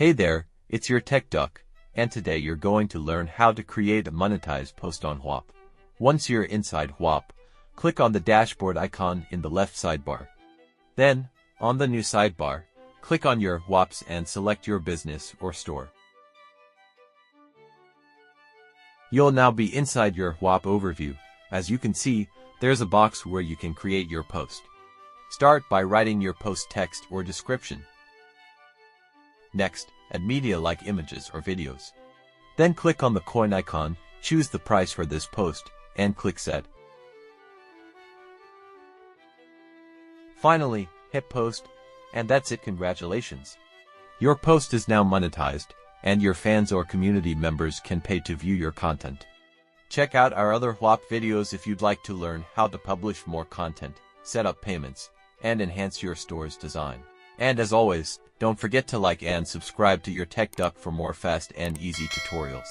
Hey there, it's your tech duck, and today you're going to learn how to create a monetized post on Whop. Once you're inside Whop, click on the dashboard icon in the left sidebar. Then, on the new sidebar, click on your Whops and select your business or store. You'll now be inside your Whop overview. As you can see, there's a box where you can create your post. Start by writing your post text or description. Next, add media like images or videos. Then click on the coin icon, choose the price for this post, and click Set. Finally, hit Post, and that's it. Congratulations! Your post is now monetized, and your fans or community members can pay to view your content. Check out our other Whop videos if you'd like to learn how to publish more content, set up payments, and enhance your store's design. And as always, don't forget to like and subscribe to your Tech Duck for more fast and easy tutorials.